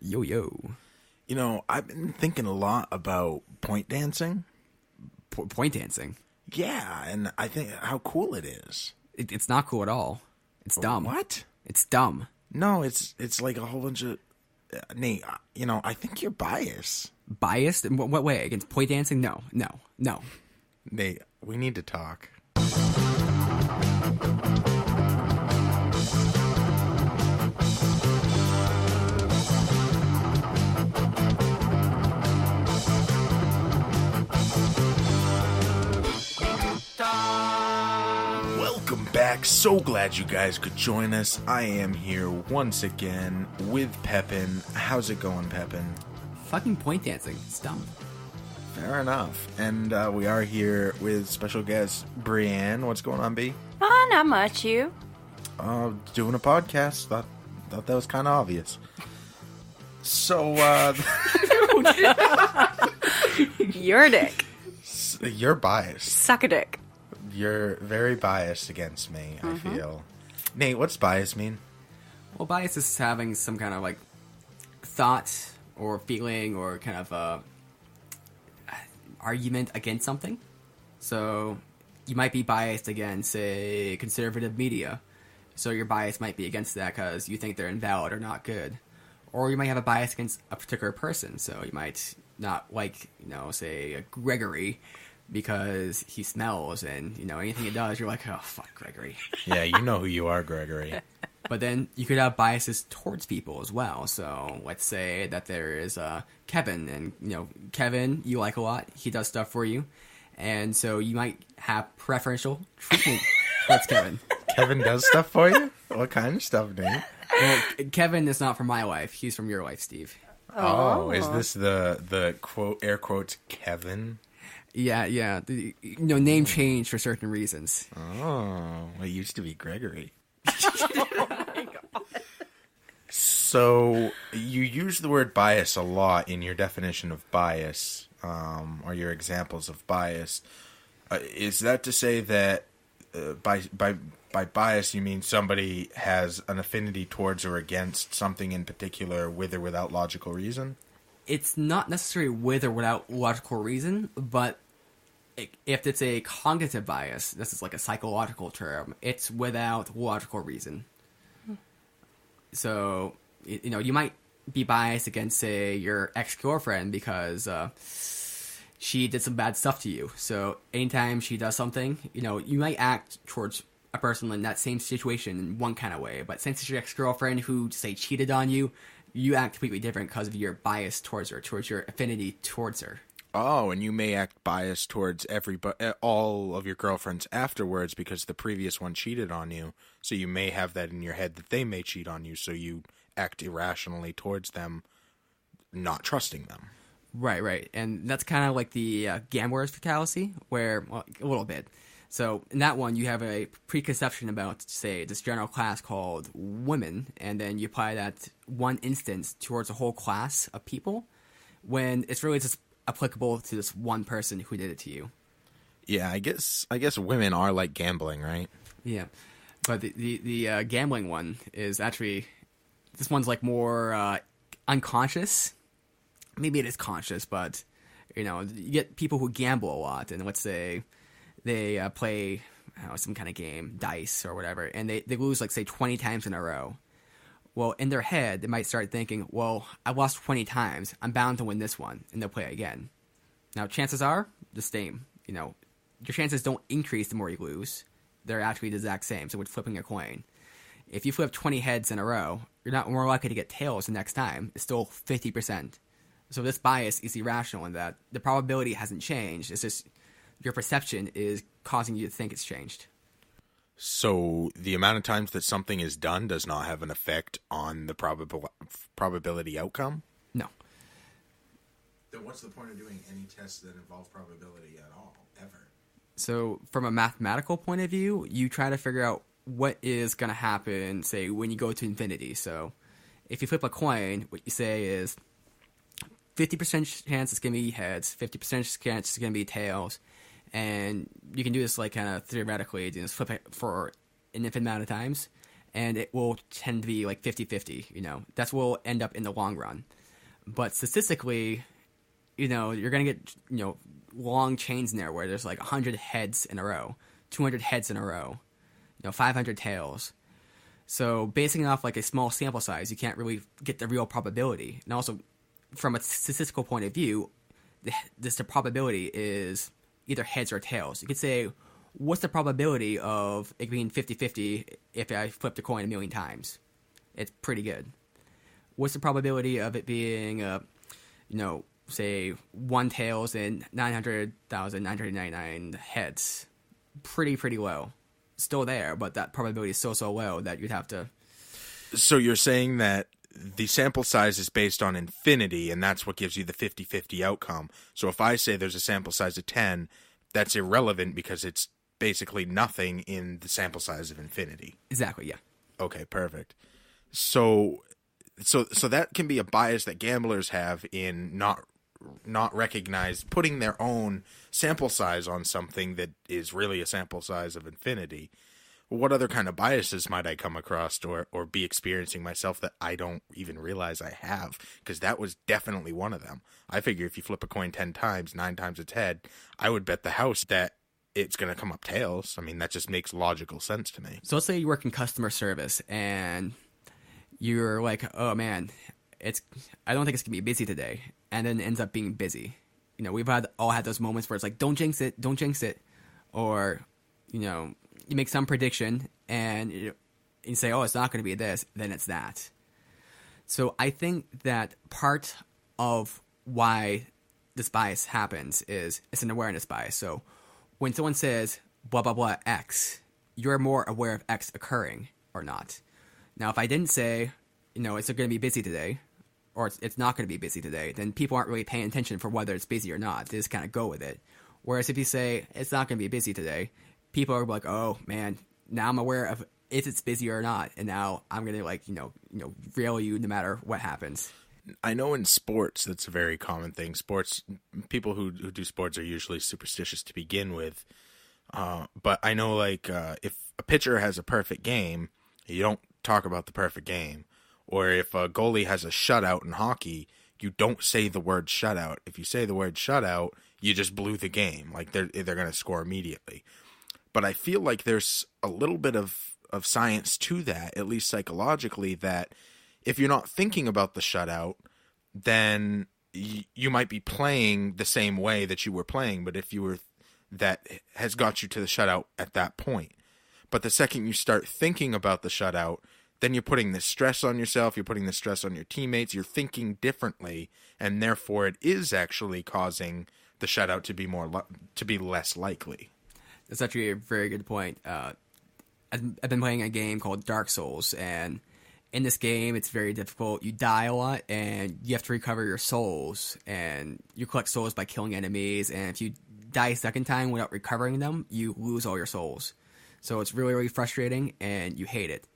Yo, yo. You know, I've been thinking a lot about point dancing. Point dancing? Yeah, and I think how cool it is. It's not cool at all. It's dumb. What? It's dumb. No, it's like a whole bunch of... Nate, I think you're biased. Biased? In what way? Against point dancing? No. Nate, we need to talk. Welcome back. So glad you guys could join us. I am here once again with Pepin. How's it going, Pepin? Fucking point dancing. It's dumb. Fair enough. And we are here with special guest Brienne. What's going on, B? Oh, not much, you. Doing a podcast. Thought that was kind of obvious. So, You're a dick. you're biased. Suck a dick. You're very biased against me, I feel. Nate, what's bias mean? Well, bias is having some kind of, like, thought or feeling or kind of argument against something. So, you might be biased against, say, conservative media. So your bias might be against that because you think they're invalid or not good. Or you might have a bias against a particular person. So you might not like, say, Gregory because he smells and, anything he does, you're like, oh, fuck Gregory. Yeah, you know who you are, Gregory. But then you could have biases towards people as well. So let's say that there is Kevin, and Kevin you like a lot. He does stuff for you, and so you might have preferential treatment towards Kevin. Kevin does stuff for you? What kind of stuff, Nate? Well, Kevin is not from my life. He's from your life, Steve. Oh, is this the quote air quotes Kevin? Yeah. Name change for certain reasons. Oh, it used to be Gregory. So you use the word bias a lot in your definition of bias, or your examples of bias. Is that to say that by bias you mean somebody has an affinity towards or against something in particular, with or without logical reason? It's not necessarily with or without logical reason, but if it's a cognitive bias, this is like a psychological term, it's without logical reason. So, you might be biased against, say, your ex-girlfriend because she did some bad stuff to you. So anytime she does something, you might act towards a person in that same situation in one kind of way. But since it's your ex-girlfriend who, say, cheated on you, you act completely different because of your bias towards her, towards your affinity towards her. Oh, and you may act biased towards all of your girlfriends afterwards because the previous one cheated on you. So you may have that in your head that they may cheat on you, so you act irrationally towards them, not trusting them. Right. And that's kind of like the gambler's fallacy, where, well, a little bit. So in that one, you have a preconception about, say, this general class called women, and then you apply that one instance towards a whole class of people, when it's really just applicable to this one person who did it to you. Yeah, I guess women are like gambling, right? Yeah, but the gambling one is actually, this one's like more unconscious. Maybe it is conscious, but you get people who gamble a lot, and let's say they play some kind of game, dice or whatever, and they lose, like, say, 20 times in a row. Well, in their head, they might start thinking, well, I lost 20 times. I'm bound to win this one, and they'll play again. Now, chances are the same. Your chances don't increase the more you lose. They're actually the exact same. So with flipping a coin, if you flip 20 heads in a row, you're not more likely to get tails the next time. It's still 50%. So this bias is irrational in that the probability hasn't changed. It's just your perception is causing you to think it's changed. So the amount of times that something is done does not have an effect on the probability outcome? No. Then what's the point of doing any tests that involve probability at all, ever? So from a mathematical point of view, you try to figure out what is going to happen, say, when you go to infinity. So if you flip a coin, what you say is 50% chance it's going to be heads, 50% chance it's going to be tails, and you can do this, like, kind of theoretically, just flip it for an infinite amount of times, and it will tend to be like 50-50, That's what will end up in the long run. But statistically, you're going to get, long chains in there where there's like 100 heads in a row, 200 heads in a row, 500 tails. So basing it off like a small sample size, you can't really get the real probability. And also, from a statistical point of view, the probability is either heads or tails. You could say, what's the probability of it being 50-50 if I flip the coin a million times? It's pretty good. What's the probability of it being, say, 1 tails and 900,999 heads? Pretty low. Still there, but that probability is so low that you'd have to... So you're saying that the sample size is based on infinity, and that's what gives you the 50-50 outcome. So if I say there's a sample size of 10, that's irrelevant because it's basically nothing in the sample size of infinity. Exactly, yeah. Okay, perfect. So that can be a bias that gamblers have in not putting their own sample size on something that is really a sample size of infinity. What other kind of biases might I come across or be experiencing myself that I don't even realize I have? Because that was definitely one of them. I figure if you flip a coin 10 times, 9 times it's head, I would bet the house that it's going to come up tails. I mean, that just makes logical sense to me. So let's say you work in customer service and you're like, oh man, I don't think it's going to be busy today. And then it ends up being busy. We've all had those moments where it's like, don't jinx it. Or, you make some prediction and you say, oh, it's not going to be this, then it's that. So I think that part of why this bias happens is it's an awareness bias. So when someone says blah, blah, blah, X, you're more aware of X occurring or not. Now, if I didn't say, it's going to be busy today, or it's not going to be busy today, then people aren't really paying attention for whether it's busy or not. They just kind of go with it. Whereas if you say it's not going to be busy today, people are like, oh man, now I'm aware of if it's busy or not, and now I'm going to rail you no matter what happens. I know in sports that's a very common thing. Sports, people who do sports are usually superstitious to begin with. But I know if a pitcher has a perfect game, you don't talk about the perfect game. Or if a goalie has a shutout in hockey, you don't say the word shutout. If you say the word shutout, you just blew the game. Like they're going to score immediately. But I feel like there's a little bit of science to that, at least psychologically, that if you're not thinking about the shutout, then you might be playing the same way that you were playing, but if you were, that has got you to the shutout at that point. But the second you start thinking about the shutout, then you're putting the stress on yourself, you're putting the stress on your teammates, you're thinking differently, and therefore it is actually causing the shutout to be less likely. That's actually a very good point. I've been playing a game called Dark Souls, and in this game, it's very difficult. You die a lot, and you have to recover your souls, and you collect souls by killing enemies, and if you die a second time without recovering them, you lose all your souls. So it's really, really frustrating, and you hate it.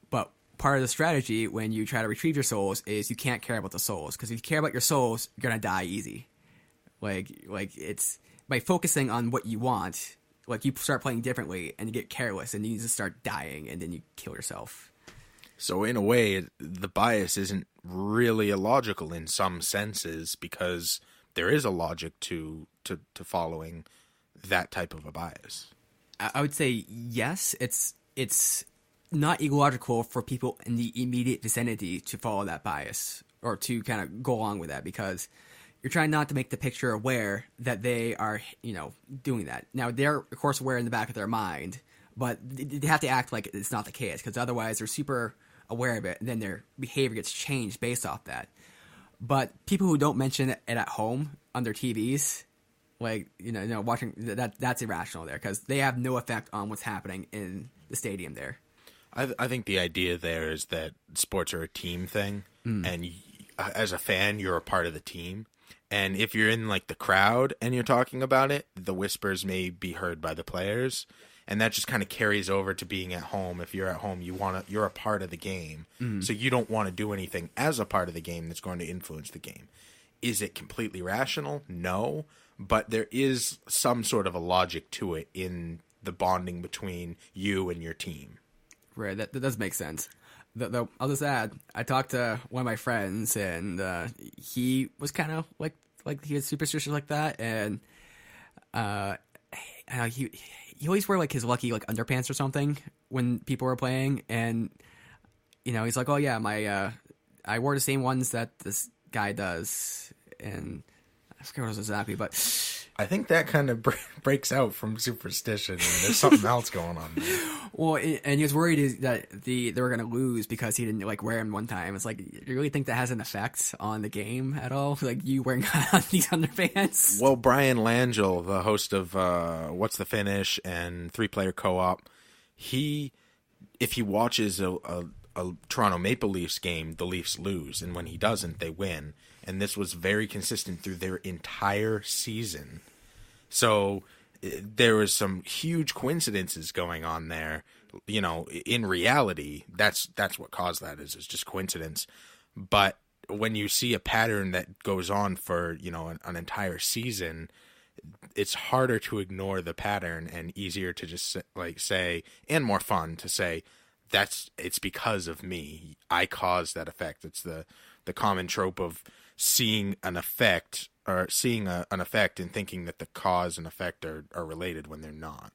But part of the strategy when you try to retrieve your souls is you can't care about the souls, because if you care about your souls, you're gonna die easy. Like it's by focusing on what you want, like you start playing differently, and you get careless, and you just start dying, and then you kill yourself. So in a way, the bias isn't really illogical in some senses, because there is a logic to following that type of a bias. I would say yes. It's not illogical for people in the immediate vicinity to follow that bias or to kind of go along with that, because you're trying not to make the picture aware that they are, doing that. Now, they're, of course, aware in the back of their mind, but they have to act like it's not the case, because otherwise they're super aware of it, and then their behavior gets changed based off that. But people who don't mention it at home on their TVs, watching that's irrational there, because they have no effect on what's happening in the stadium there. I think the idea there is that sports are a team thing, and as a fan, you're a part of the team. And if you're in the crowd and you're talking about it, the whispers may be heard by the players, and that just kind of carries over to being at home. If you're at home, you're a part of the game, so you don't want to do anything as a part of the game that's going to influence the game. Is it completely rational? No, but there is some sort of a logic to it in the bonding between you and your team. Right, that does make sense. Though I'll just add, I talked to one of my friends, and he was kind of like he was superstitious like that, and he always wore like his lucky like underpants or something when people were playing, and he's like, oh yeah, my I wore the same ones that this guy does, and I forget what it was exactly, but I think that kind of breaks out from superstition. There's something else going on there. Well, and he was worried that they were going to lose because he didn't like wear them one time. It's like, you really think that has an effect on the game at all? Like you wearing these underpants? Well, Brian Langell, the host of What's the Finish and 3-Player Co-op, if he watches a Toronto Maple Leafs game, the Leafs lose, and when he doesn't, they win. And this was very consistent through their entire season. So there was some huge coincidences going on there. In reality, that's what caused that is just coincidence. But when you see a pattern that goes on for, an entire season, it's harder to ignore the pattern and easier to just say, and more fun to say, it's because of me. I caused that effect. It's the common trope of seeing an effect or seeing an effect and thinking that the cause and effect are related when they're not.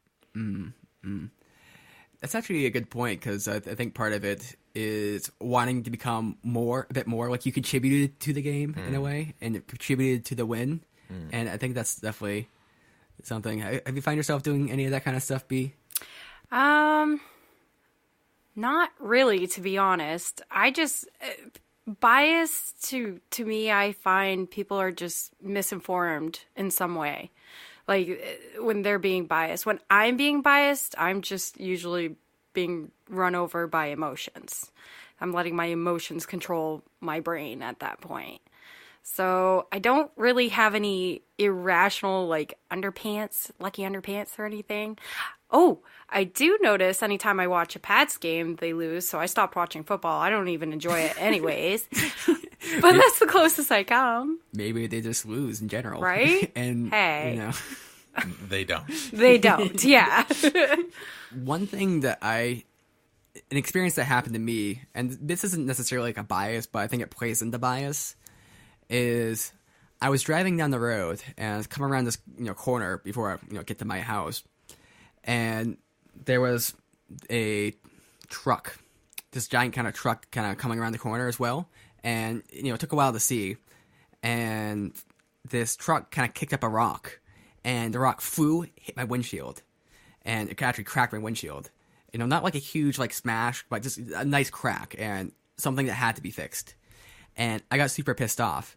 That's actually a good point, because I think part of it is wanting to become a bit more like you contributed to the game in a way, and it contributed to the win. And I think that's definitely something. Have you find yourself doing any of that kind of stuff, B? Not really, to be honest. I just bias to me, I find people are just misinformed in some way. Like when they're being biased. When I'm being biased, I'm just usually being run over by emotions. I'm letting my emotions control my brain at that point. So I don't really have any irrational like lucky underpants or anything. Oh, I do notice anytime I watch a Pats game, they lose, so I stopped watching football. I don't even enjoy it anyways. But that's the closest I come. Maybe they just lose in general. Right? And, hey. They don't. They don't, yeah. One thing an experience that happened to me, and this isn't necessarily like a bias, but I think it plays into bias, is I was driving down the road and I was coming around this corner before I get to my house. And there was a truck, this giant kind of truck kind of coming around the corner as well. And, it took a while to see. And this truck kind of kicked up a rock. And the rock hit my windshield. And it actually cracked my windshield. Not like a huge like smash, but just a nice crack and something that had to be fixed. And I got super pissed off.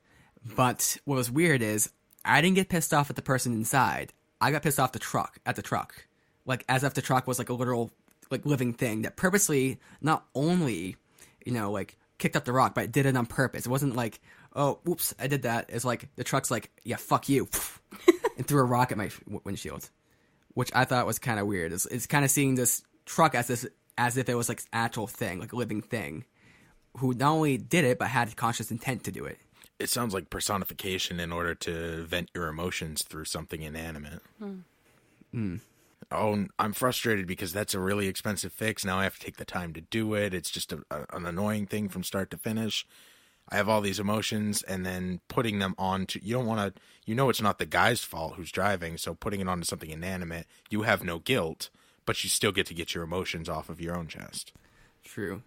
But what was weird is I didn't get pissed off at the person inside. I got pissed off at the truck. Like, as if the truck was, like, a literal, like, living thing that purposely not only, like, kicked up the rock, but it did it on purpose. It wasn't like, oh, oops, I did that. It's like, the truck's like, yeah, fuck you, and threw a rock at my windshield, which I thought was kind of weird. It's kind of seeing this truck as if it was, like, an actual thing, like a living thing, who not only did it, but had conscious intent to do it. It sounds like personification in order to vent your emotions through something inanimate. Oh, I'm frustrated because that's a really expensive fix. Now I have to take the time to do it. It's just an annoying thing from start to finish. I have all these emotions, and then putting them onto... You don't want to... it's not the guy's fault who's driving, so putting it onto something inanimate, you have no guilt, but you still get to get your emotions off of your own chest. True.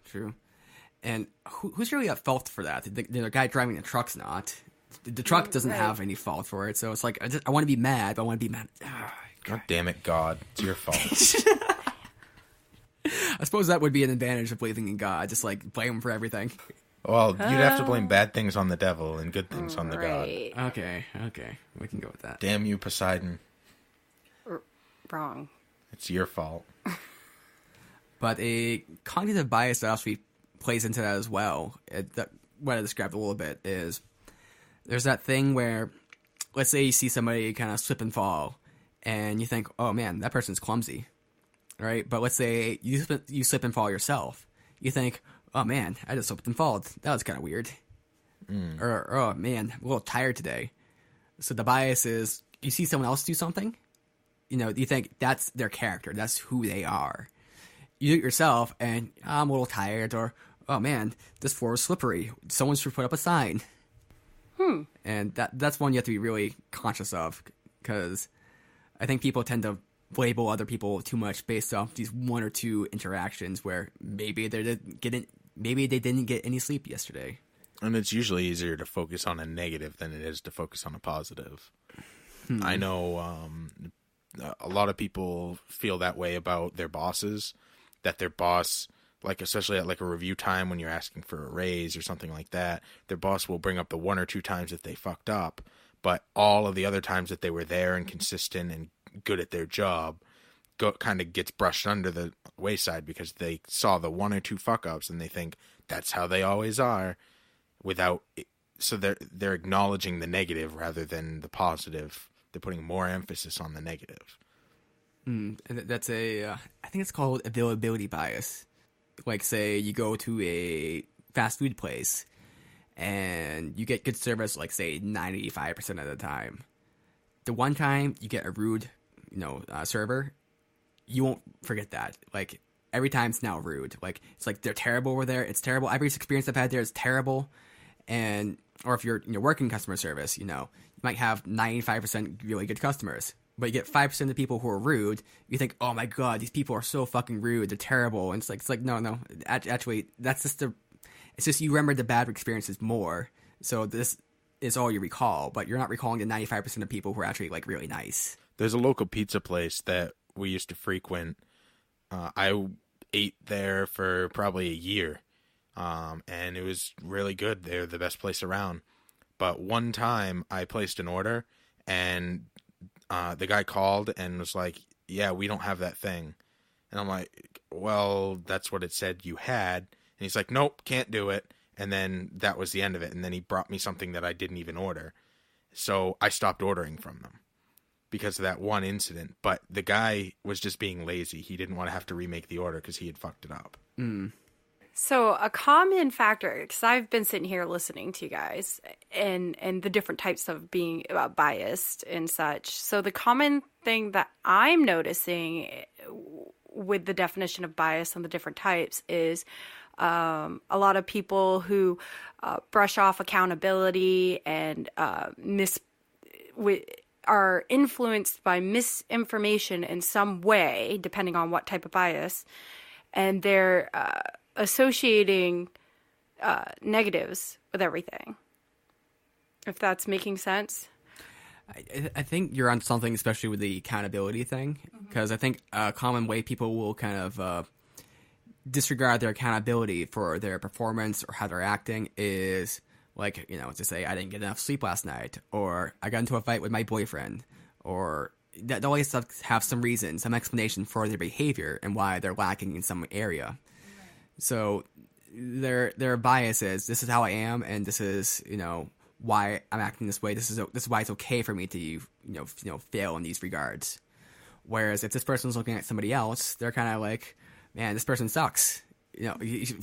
And who's really at fault for that? The guy driving the truck's not. The truck doesn't have any fault for it, so it's like, I want to be mad, but I want to be mad... God damn it, God. It's your fault. I suppose that would be an advantage of believing in God. Just, like, blame him for everything. Well, you'd have to blame bad things on the devil and good things on the God. Okay. We can go with that. Damn you, Poseidon. Wrong. It's your fault. But a cognitive bias that also plays into that as well, what I described a little bit, is there's that thing where, let's say you see somebody kind of slip and fall, and you think, oh man, that person's clumsy, right? But let's say you slip and fall yourself. You think, oh man, I just slipped and fell. That was kind of weird. Or, oh man, I'm a little tired today. So the bias is, you see someone else do something, you think that's their character. That's who they are. you do it yourself, and I'm a little tired, or oh man, this floor is slippery. Someone should put up a sign. And that's one you have to be really conscious of, because I think people tend to label other people too much based off these one or two interactions where maybe they didn't get any sleep yesterday. And it's usually easier to focus on a negative than it is to focus on a positive. I know a lot of people feel that way about their bosses, that their boss, like especially at like a review time when you're asking for a raise or something like that, their boss will bring up the one or two times that they fucked up, but all of the other times that they were there and consistent and good at their job kind of gets brushed under the wayside because they saw the one or two fuck ups and they think that's how they always are, so they're acknowledging the negative rather than the positive. They're putting more emphasis on the negative. And that's I think it's called availability bias. Like, say you go to a fast food place and you get good service, like, say, 95% of the time. The one time you get a rude, server, you won't forget that. Like, every time it's now rude. Like, it's like they're terrible over there. It's terrible. Every experience I've had there is terrible. Or if you're working customer service, you might have 95% really good customers. But you get 5% of the people who are rude. You think, oh my god, these people are so fucking rude. They're terrible. And it's like no. Actually, that's just it's just you remember the bad experiences more. So this is all you recall, but you're not recalling the 95% of people who are actually like really nice. There's a local pizza place that we used to frequent. I ate there for probably a year, and it was really good. They're the best place around. But one time I placed an order, and the guy called and was like, yeah, we don't have that thing. And I'm like, well, that's what it said you had. And he's like, nope, can't do it. And then that was the end of it. And then he brought me something that I didn't even order. So I stopped ordering from them because of that one incident. But the guy was just being lazy. He didn't want to have to remake the order because he had fucked it up. So a common factor, because I've been sitting here listening to you guys and the different types of being biased and such. So the common thing that I'm noticing with the definition of bias and the different types is a lot of people who brush off accountability and are influenced by misinformation in some way, depending on what type of bias, and they're associating negatives with everything. If that's making sense. I think you're on something, especially with the accountability thing, because I think a common way people will kind of disregard their accountability for their performance or how they're acting is like, to say, I didn't get enough sleep last night, or I got into a fight with my boyfriend, or that always have some reason, some explanation for their behavior and why they're lacking in some area. So their bias is, this is how I am, and this is why I'm acting this way. This is why it's okay for me to fail in these regards. Whereas if this person's looking at somebody else, they're kind of like, man, this person sucks.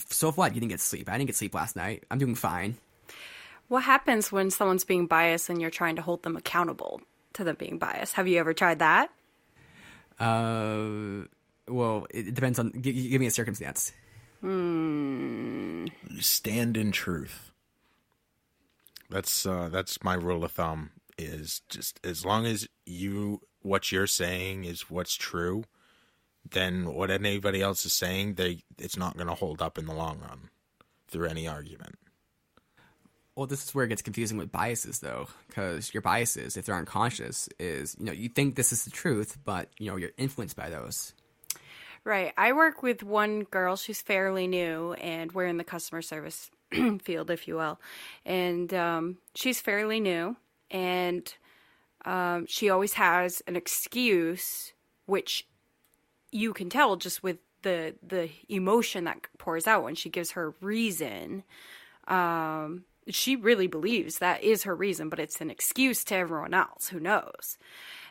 So what? You didn't get sleep. I didn't get sleep last night. I'm doing fine. What happens when someone's being biased and you're trying to hold them accountable to them being biased? Have you ever tried that? Well, it depends on. Give me a circumstance. Stand in truth. That's my rule of thumb, is just as long as what you're saying is what's true, then what anybody else is saying, it's not going to hold up in the long run through any argument. Well, this is where it gets confusing with biases, though, because your biases, if they're unconscious, is you think this is the truth, but you're influenced by those. Right. I work with one girl. She's fairly new, and we're in the customer service field, if you will. And she's fairly new, and she always has an excuse, which you can tell just with the emotion that pours out when she gives her reason. She really believes that is her reason, but it's an excuse to everyone else who knows.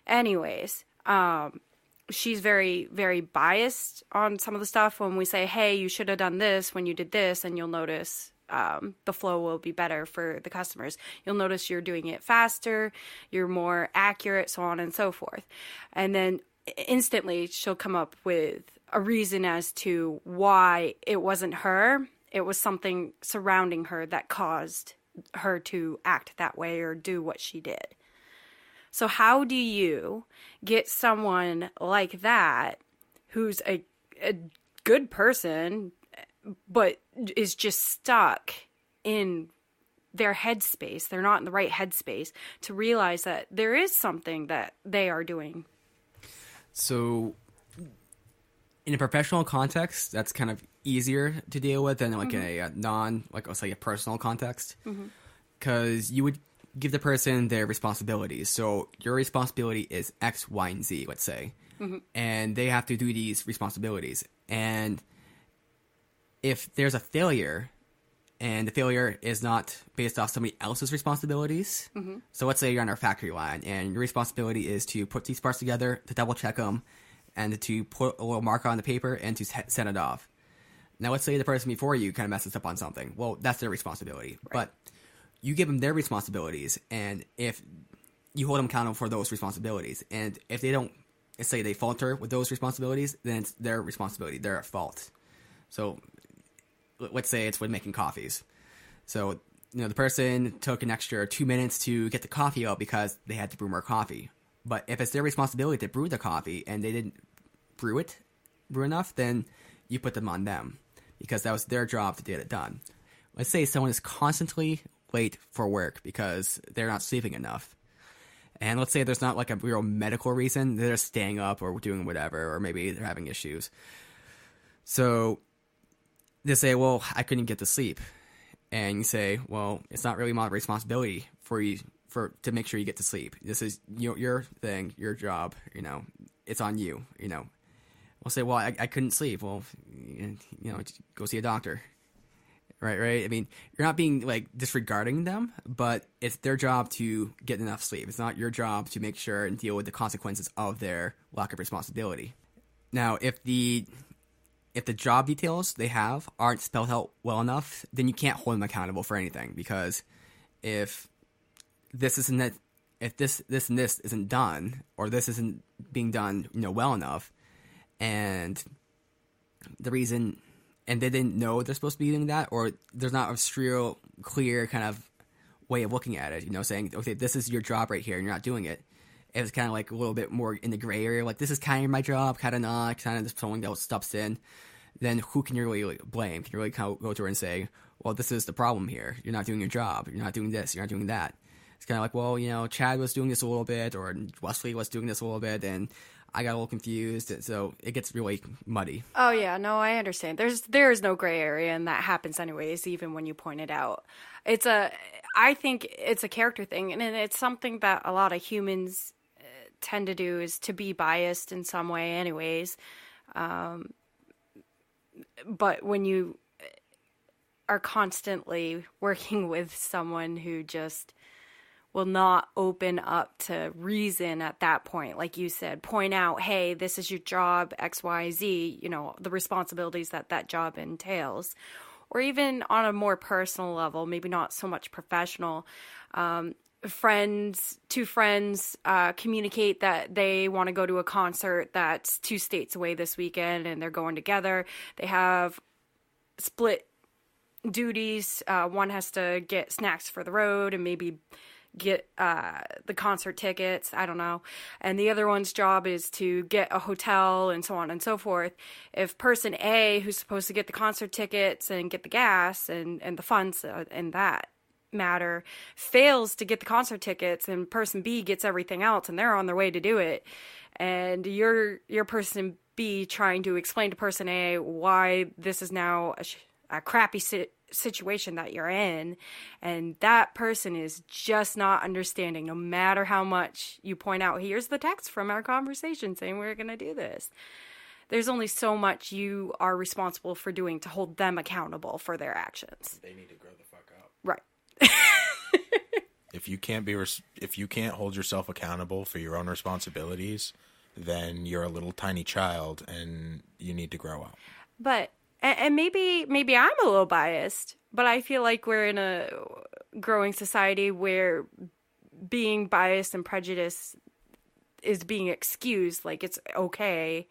Anyways, she's very, very biased on some of the stuff. When we say, hey, you should have done this when you did this, and you'll notice the flow will be better for the customers. You'll notice you're doing it faster, you're more accurate, so on and so forth. And then instantly she'll come up with a reason as to why it wasn't her. It was something surrounding her that caused her to act that way or do what she did. So how do you get someone like that who's a good person but is just stuck in their headspace, they're not in the right headspace, to realize that there is something that they are doing? So in a professional context, that's kind of easier to deal with than like a like I'll say a personal context, because you would give the person their responsibilities. So your responsibility is X, Y, and Z, let's say, and they have to do these responsibilities. And if there's a failure, and the failure is not based off somebody else's responsibilities, so let's say you're on our factory line, and your responsibility is to put these parts together, to double check them, and to put a little marker on the paper and to send it off. Now, let's say the person before you kind of messes up on something. Well, that's their responsibility. Right. But you give them their responsibilities, and if you hold them accountable for those responsibilities, and if they don't, let's say they falter with those responsibilities, then it's their responsibility. They're at fault. So let's say it's with making coffees. So, the person took an extra 2 minutes to get the coffee out because they had to brew more coffee. But if it's their responsibility to brew the coffee and they didn't brew enough, then you put them on them because that was their job to get it done. Let's say someone is constantly late for work because they're not sleeping enough. And let's say there's not like a real medical reason. They're just staying up or doing whatever, or maybe they're having issues. So they say, well, I couldn't get to sleep. And you say, well, it's not really my responsibility for you to make sure you get to sleep. This is your thing, your job, it's on you, We'll say, well, I couldn't sleep. Well, go see a doctor. Right? I mean, you're not being like disregarding them, but it's their job to get enough sleep. It's not your job to make sure and deal with the consequences of their lack of responsibility. Now, if the job details they have aren't spelled out well enough, then you can't hold them accountable for anything, because if this and this isn't done, or this isn't being done, well enough, and the reason, and they didn't know they're supposed to be doing that, or there's not a real clear kind of way of looking at it, saying, okay, this is your job right here, and you're not doing it. It's kind of like a little bit more in the gray area, like this is kind of my job, kind of not, kind of just someone else steps in. Then who can you really blame? Can you really go to her and say, well, this is the problem here. You're not doing your job. You're not doing this. You're not doing that. It's kind of like, well, Chad was doing this a little bit, or Wesley was doing this a little bit, and I got a little confused. So it gets really muddy. Oh, yeah. No, I understand. There is no gray area, and that happens anyways, even when you point it out. I think it's a character thing, and it's something that a lot of humans tend to do, is to be biased in some way anyways. But when you are constantly working with someone who just will not open up to reason at that point, like you said, point out, hey, this is your job, X, Y, Z, the responsibilities that job entails, or even on a more personal level, maybe not so much professional, two friends communicate that they want to go to a concert that's 2 states away this weekend, and they're going together. They have split duties. One has to get snacks for the road and maybe get the concert tickets, I don't know, and the other one's job is to get a hotel and so on and so forth. If person A, who's supposed to get the concert tickets and get the gas and the funds and that matter, fails to get the concert tickets, and person B gets everything else, and they're on their way to do it, and you're person B trying to explain to person A why this is now a crappy situation that you're in, and that person is just not understanding, no matter how much you point out, here's the text from our conversation saying we're going to do this. There's only so much you are responsible for doing to hold them accountable for their actions. They need to grow the fuck up. Right. If you can't hold yourself accountable for your own responsibilities, then you're a little tiny child and you need to grow up. But and maybe I'm a little biased, but I feel like we're in a growing society where being biased and prejudiced is being excused, like it's okay.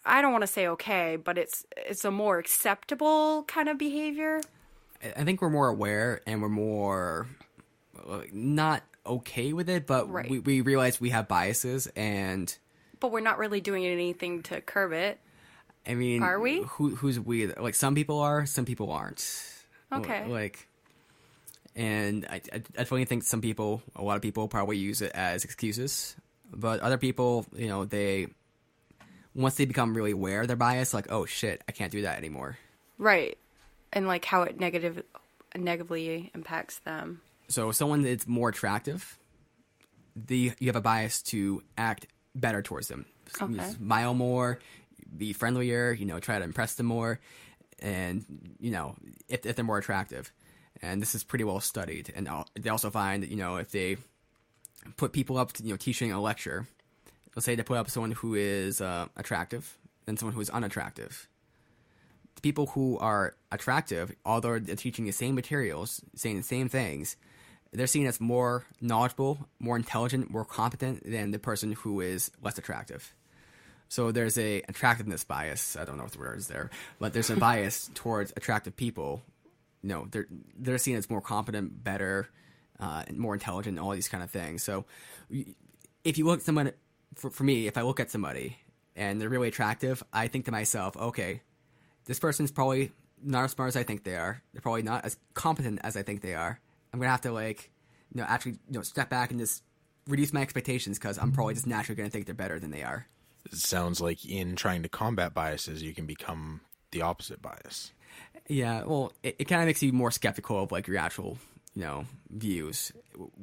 I don't want to say okay, but it's a more acceptable kind of behavior. I think we're more aware and we're more not okay with it, but Right. we realize we have biases, and But we're not really doing anything to curb it. I mean, Are we? Who's we? Like, some people are, some people aren't. Okay. Like, and I definitely think a lot of people probably use it as excuses, but other people, once they become really aware of their bias, like, oh shit, I can't do that anymore. Right. And like how it negatively impacts them. So if someone that's more attractive, you have a bias to act better towards them. Okay. Smile more, be friendlier, try to impress them more, and, if they're more attractive. And this is pretty well studied. And they also find that, if they put people up to, teaching a lecture, let's say they put up someone who is attractive and someone who is unattractive. The people who are attractive, although they're teaching the same materials, saying the same things, they're seen as more knowledgeable, more intelligent, more competent than the person who is less attractive. So there's a attractiveness bias. I don't know if the word is there, but there's a bias towards attractive people. They're seen as more competent, better, more intelligent, all these kind of things. So if you look at someone, for me, if I look at somebody and they're really attractive, I think to myself, okay, this person's probably not as smart as I think they are. They're probably not as competent as I think they are. I'm going to have to actually step back and just reduce my expectations, because I'm probably just naturally going to think they're better than they are. It sounds like in trying to combat biases, you can become the opposite bias. Yeah, well, it kind of makes you more skeptical of like your actual, views.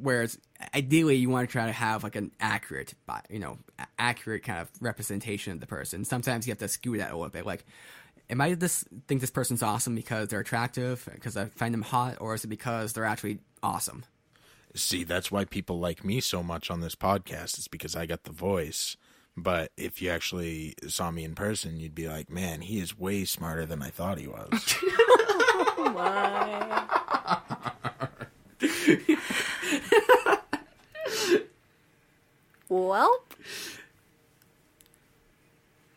Whereas ideally, you want to try to have like an accurate kind of representation of the person. Sometimes you have to skew that a little bit. Like, am I think this person's awesome because they're attractive, because I find them hot, or is it because they're actually awesome? See, that's why people like me so much on this podcast. It's because I got the voice. But if you actually saw me in person, you'd be like, man, he is way smarter than I thought he was. Oh my. Well.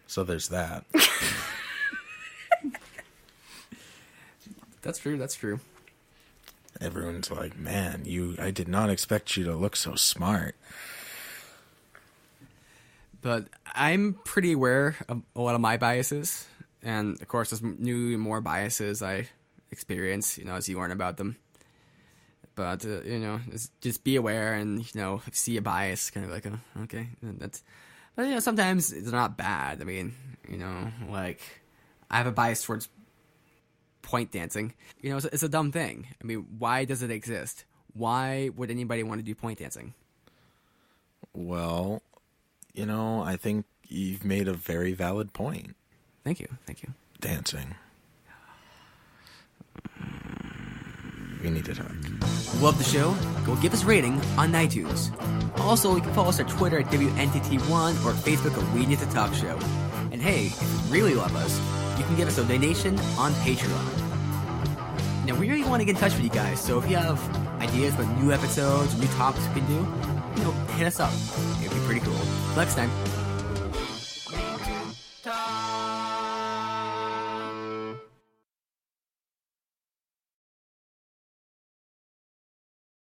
So there's that. That's true. Everyone's like, man, I did not expect you to look so smart. But I'm pretty aware of a lot of my biases. And, of course, there's new and more biases I experience, as you learn about them. But, just be aware and, if you see a bias, kind of like, oh, okay. But, sometimes it's not bad. I mean, like, I have a bias towards point dancing. It's a dumb thing. I mean, why does it exist? Why would anybody want to do point dancing? Well, I think you've made a very valid point. Thank you. Dancing. We need to talk. Love the show? Go give us a rating on iTunes. Also, you can follow us on Twitter at WNTT1 or Facebook at We Need to Talk Show. And hey, if you really love us, you can give us a donation on Patreon. Now, we really want to get in touch with you guys, so if you have ideas about new episodes, new topics we can do, hit us up. It'd be pretty cool. Next time.